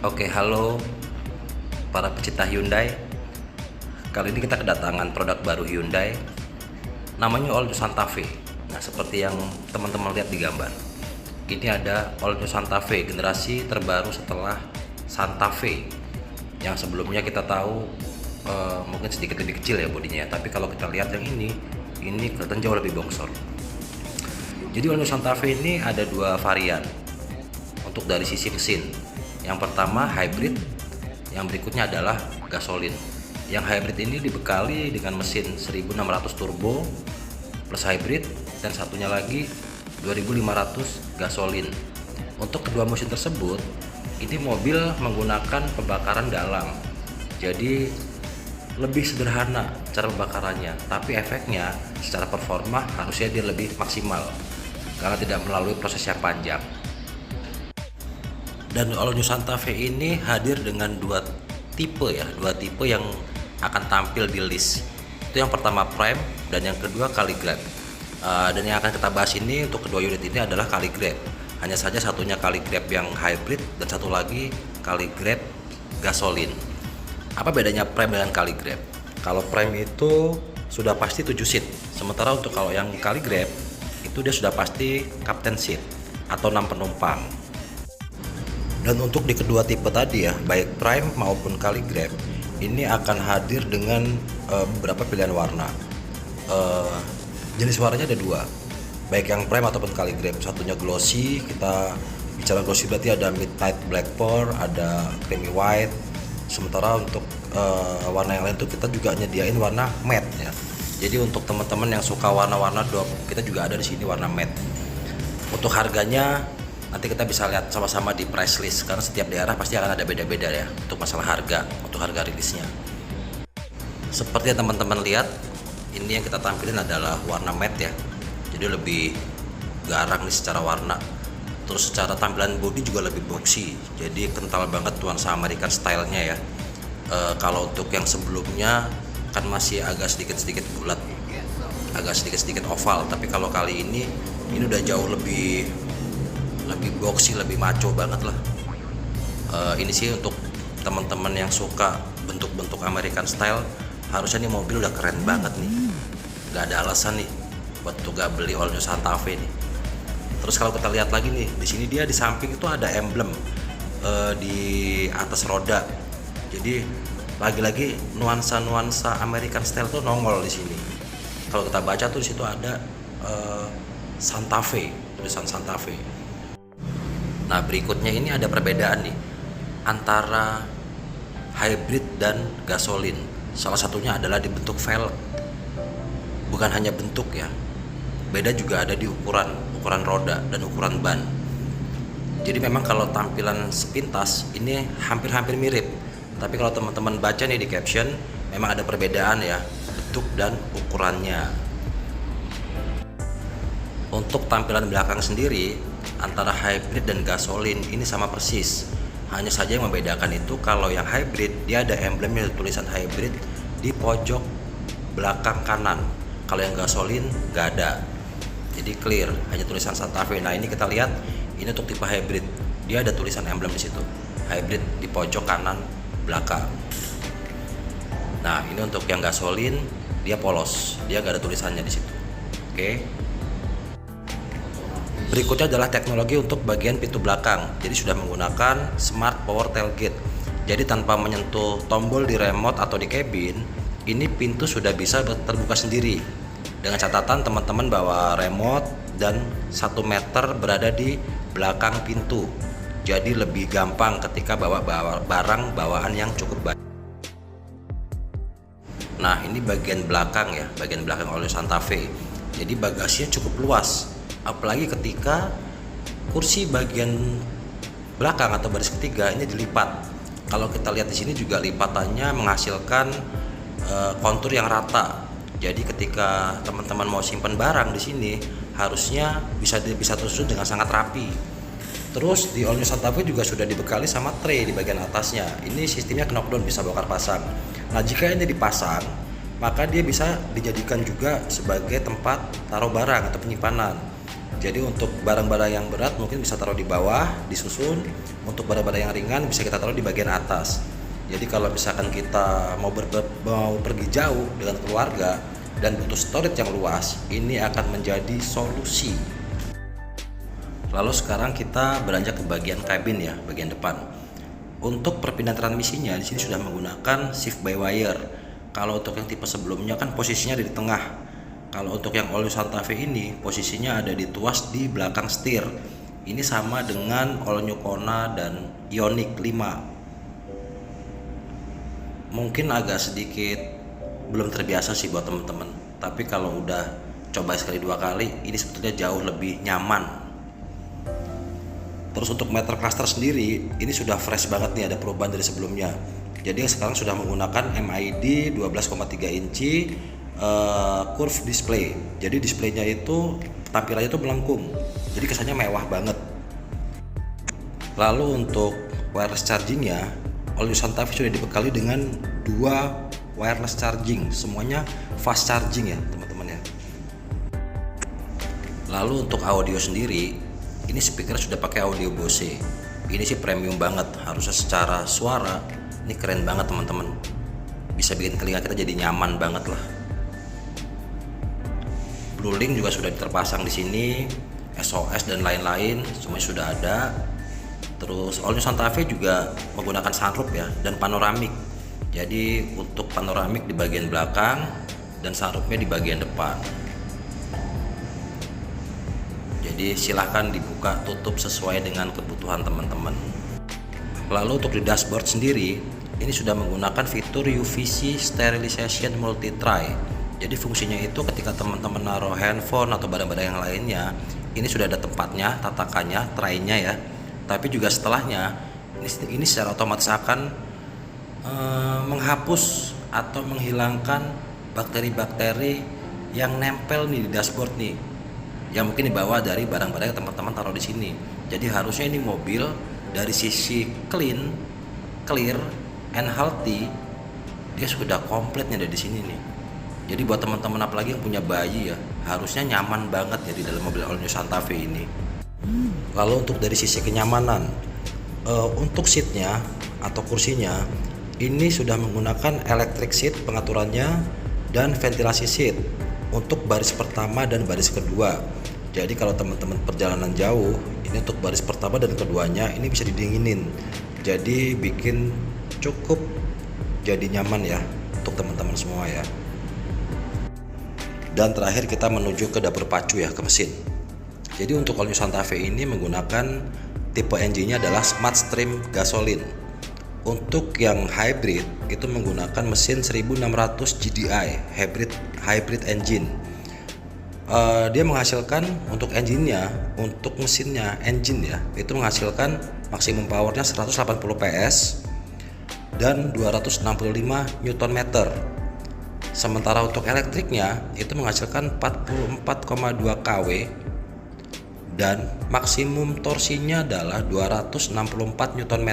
Oke, halo para pecinta Hyundai. Kali ini kita kedatangan produk baru Hyundai, namanya All New Santa Fe. Nah, seperti yang teman-teman lihat di gambar, ini ada All New Santa Fe, generasi terbaru setelah Santa Fe. Yang sebelumnya kita tahu mungkin sedikit lebih kecil ya bodinya, tapi kalau kita lihat yang ini kelihatan jauh lebih bongsor. Jadi All New Santa Fe ini ada dua varian untuk dari sisi mesin. Yang pertama hybrid, yang berikutnya adalah gasolin. Yang hybrid ini dibekali dengan mesin 1600 turbo plus hybrid, dan satunya lagi 2500 gasolin. Untuk kedua mesin tersebut, ini mobil menggunakan pembakaran dalam, jadi lebih sederhana cara pembakarannya, tapi efeknya secara performa harusnya dia lebih maksimal karena tidak melalui proses yang panjang. Dan All New Santa Fe ini hadir dengan dua tipe yang akan tampil di list. Itu yang pertama Prime dan yang kedua Caligrade. Dan yang akan kita bahas ini untuk kedua unit ini adalah Caligrade. Hanya saja satunya Caligrade yang hybrid dan satu lagi Caligrade gasolin. Apa bedanya Prime dengan Caligrade? Kalau Prime itu sudah pasti 7 seat, sementara untuk kalau yang Caligrade itu dia sudah pasti captain seat atau 6 penumpang. Dan untuk di kedua tipe tadi ya, baik Prime maupun Caligrade, ini akan hadir dengan beberapa pilihan warna. Jenis warnanya ada dua, baik yang Prime ataupun Caligrade. Satunya glossy, kita bicara glossy berarti ada midnight black pearl, ada creamy white. Sementara untuk warna yang lain tuh kita juga nyediain warna matte ya. Jadi untuk teman-teman yang suka warna-warna dop, kita juga ada di sini warna matte. Untuk harganya nanti kita bisa lihat sama-sama di price list, karena setiap daerah pasti akan ada beda-beda ya untuk masalah harga, untuk harga rilisnya. Seperti yang teman-teman lihat, ini yang kita tampilin adalah warna matte ya, jadi lebih garang nih secara warna. Terus secara tampilan bodi juga lebih boxy, jadi kental banget nuansa American stylenya ya. Kalau untuk yang sebelumnya kan masih agak sedikit-sedikit bulat, agak sedikit-sedikit oval, tapi kalau kali ini udah jauh lebih boxy, lebih maco banget lah. Ini sih untuk teman-teman yang suka bentuk-bentuk American style, harusnya nih mobil udah keren banget nih. Gak ada alasan nih buat tuh gak beli All New Santa Fe nih. Terus kalau kita lihat lagi nih, di sini dia di samping itu ada emblem di atas roda. Jadi lagi-lagi nuansa American style tuh nongol di sini. Kalau kita baca tuh di situ ada Santa Fe, tulisan Santa Fe. Nah, berikutnya ini ada perbedaan nih antara hybrid dan gasolin. Salah satunya adalah di bentuk velg. Bukan hanya bentuk ya, beda juga ada di ukuran roda dan ukuran ban. Jadi memang kalau tampilan sepintas ini hampir-hampir mirip, tapi kalau teman-teman baca nih di caption, memang ada perbedaan ya bentuk dan ukurannya. Untuk tampilan belakang sendiri, antara hybrid dan gasolin ini sama persis. Hanya saja yang membedakan itu kalau yang hybrid dia ada emblemnya, tulisan hybrid di pojok belakang kanan. Kalau yang gasolin nggak ada. Jadi clear, hanya tulisan Santa Fe. Nah, ini kita lihat ini untuk tipe hybrid. Dia ada tulisan emblem di situ. Hybrid di pojok kanan belakang. Nah, ini untuk yang gasolin dia polos. Dia nggak ada tulisannya di situ. Oke. Berikutnya adalah teknologi untuk bagian pintu belakang. Jadi sudah menggunakan Smart Power Tailgate. Jadi tanpa menyentuh tombol di remote atau di kabin, ini pintu sudah bisa terbuka sendiri. Dengan catatan teman-teman bawa remote dan 1 meter berada di belakang pintu. Jadi lebih gampang ketika bawa barang bawaan yang cukup banyak. Nah, ini bagian belakang ya, bagian belakang All New Santa Fe. Jadi bagasinya cukup luas. Apalagi ketika kursi bagian belakang atau baris ketiga ini dilipat. Kalau kita lihat di sini juga lipatannya menghasilkan kontur yang rata. Jadi ketika teman-teman mau simpan barang di sini harusnya bisa tersusun dengan sangat rapi. Terus di All New Santa Fe juga sudah dibekali sama tray di bagian atasnya. Ini sistemnya knockdown, bisa bongkar pasang. Nah, jika ini dipasang, maka dia bisa dijadikan juga sebagai tempat taruh barang atau penyimpanan. Jadi untuk barang-barang yang berat mungkin bisa taruh di bawah, disusun. Untuk barang-barang yang ringan bisa kita taruh di bagian atas. Jadi kalau misalkan kita mau pergi jauh dengan keluarga dan butuh storage yang luas, ini akan menjadi solusi. Lalu sekarang kita beranjak ke bagian kabin ya, bagian depan. Untuk perpindahan transmisinya di sini sudah menggunakan shift by wire. Kalau untuk yang tipe sebelumnya kan posisinya ada di tengah. Kalau untuk yang All New Santa Fe ini posisinya ada di tuas di belakang setir. Ini sama dengan All New Kona dan Ioniq 5. Mungkin agak sedikit belum terbiasa sih buat teman-teman. Tapi kalau udah coba sekali dua kali, ini sebetulnya jauh lebih nyaman. Terus untuk meter cluster sendiri, ini sudah fresh banget nih, ada perubahan dari sebelumnya. Jadi sekarang sudah menggunakan MID 12,3 inci curve display. Jadi displaynya itu tampilannya itu melengkung, jadi kesannya mewah banget. Lalu untuk wireless chargingnya, All New Santa Fe sudah dibekali dengan 2 wireless charging, semuanya fast charging ya teman-teman ya. Lalu untuk audio sendiri, ini speaker sudah pakai audio Bose. Ini sih premium banget, harusnya secara suara ini keren banget teman-teman. Bisa bikin telinga kita jadi nyaman banget lah. Bluelink juga sudah terpasang di sini, SOS dan lain-lain semuanya sudah ada. Terus All New Santa Fe juga menggunakan sunroof ya dan panoramik. Jadi untuk panoramik di bagian belakang dan sunroofnya di bagian depan. Jadi silahkan dibuka tutup sesuai dengan kebutuhan teman-teman. Lalu untuk di dashboard sendiri, ini sudah menggunakan fitur UVC Sterilization Multi-Tray. Jadi fungsinya itu ketika teman-teman naruh handphone atau barang-barang yang lainnya, ini sudah ada tempatnya, tatakannya, tray-nya ya. Tapi juga setelahnya, ini secara otomatis akan menghapus atau menghilangkan bakteri-bakteri yang nempel nih di dashboard nih, yang mungkin dibawa dari barang-barang yang teman-teman taruh di sini. Jadi harusnya ini mobil dari sisi clean, clear, and healthy, dia sudah komplit nih ada di sini nih. Jadi buat teman-teman apalagi yang punya bayi ya, harusnya nyaman banget ya di dalam mobil All New Santa Fe ini. Lalu untuk dari sisi kenyamanan, untuk seatnya atau kursinya, ini sudah menggunakan electric seat pengaturannya dan ventilasi seat untuk baris pertama dan baris kedua. Jadi kalau teman-teman perjalanan jauh, ini untuk baris pertama dan keduanya ini bisa didinginin. Jadi bikin cukup jadi nyaman ya untuk teman-teman semua ya. Dan terakhir kita menuju ke dapur pacu ya, ke mesin. Jadi untuk All New Santa Fe ini menggunakan tipe engine-nya adalah Smart Stream Gasoline. Untuk yang hybrid itu menggunakan mesin 1600 GDI hybrid engine. Dia menghasilkan untuk engine-nya, untuk mesinnya engine ya, itu menghasilkan maksimum powernya 180 PS dan 265 Nm. Sementara untuk elektriknya itu menghasilkan 44,2 kW dan maksimum torsinya adalah 264 Nm.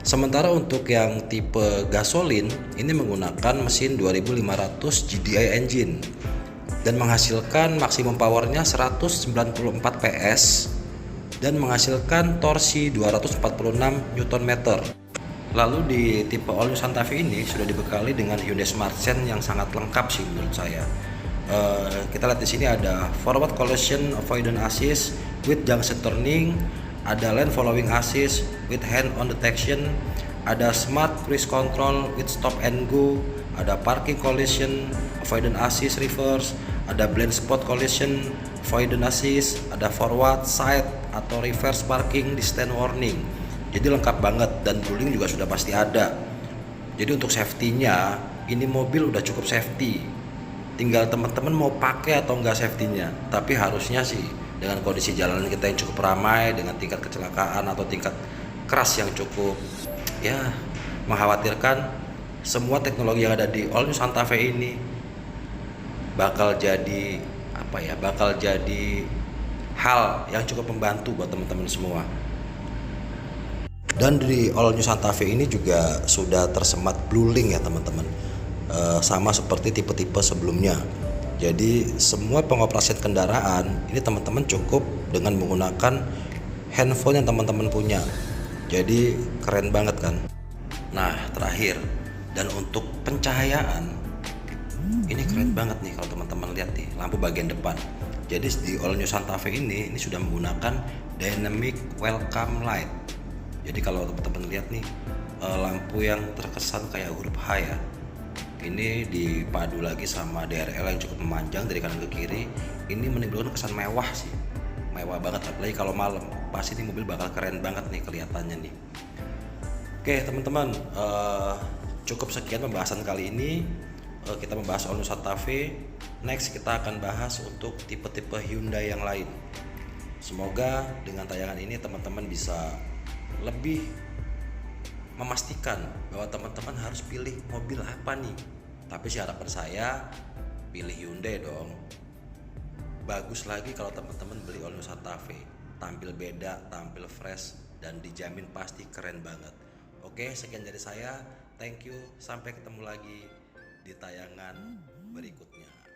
Sementara untuk yang tipe gasolin ini menggunakan mesin 2500 GDI engine dan menghasilkan maksimum powernya 194 PS dan menghasilkan torsi 246 Nm. Lalu di tipe All New Santa Fe ini sudah dibekali dengan Hyundai Smart Sense yang sangat lengkap sih menurut saya. Kita lihat di sini ada forward collision avoidance assist with junction turning, ada lane following assist with hand on detection, ada smart cruise control with stop and go, ada parking collision avoidance assist reverse, ada blind spot collision avoidance assist, ada forward side atau reverse parking distance warning. Jadi lengkap banget dan tooling juga sudah pasti ada. Jadi untuk safety-nya ini mobil udah cukup safety. Tinggal teman-teman mau pakai atau enggak safety-nya. Tapi harusnya sih dengan kondisi jalanan kita yang cukup ramai, dengan tingkat kecelakaan atau tingkat keras yang cukup ya mengkhawatirkan, semua teknologi yang ada di All New Santa Fe ini bakal jadi bakal jadi hal yang cukup membantu buat teman-teman semua. Dan di All New Santa Fe ini juga sudah tersemat Bluelink ya teman-teman, sama seperti tipe-tipe sebelumnya. Jadi semua pengoperasian kendaraan ini teman-teman cukup dengan menggunakan handphone yang teman-teman punya. Jadi keren banget kan. Nah terakhir, dan untuk pencahayaan ini keren banget nih kalau teman-teman lihat nih lampu bagian depan. Jadi di All New Santa Fe ini sudah menggunakan dynamic welcome light. Jadi kalau teman-teman lihat nih lampu yang terkesan kayak huruf H ya, ini dipadu lagi sama DRL yang cukup memanjang dari kanan ke kiri, ini menimbulkan kesan mewah sih, mewah banget. Apalagi kalau malam, pasti ini mobil bakal keren banget nih kelihatannya nih. Oke teman-teman, cukup sekian pembahasan kali ini. Kita membahas All New Santa Fe. Next kita akan bahas untuk tipe-tipe Hyundai yang lain. Semoga dengan tayangan ini teman-teman bisa lebih memastikan bahwa teman-teman harus pilih mobil apa nih. Tapi sih harapan saya pilih Hyundai dong. Bagus lagi kalau teman-teman beli All New Santa Fe, tampil beda, tampil fresh, dan dijamin pasti keren banget. Oke, sekian dari saya. Thank you. Sampai ketemu lagi di tayangan berikutnya.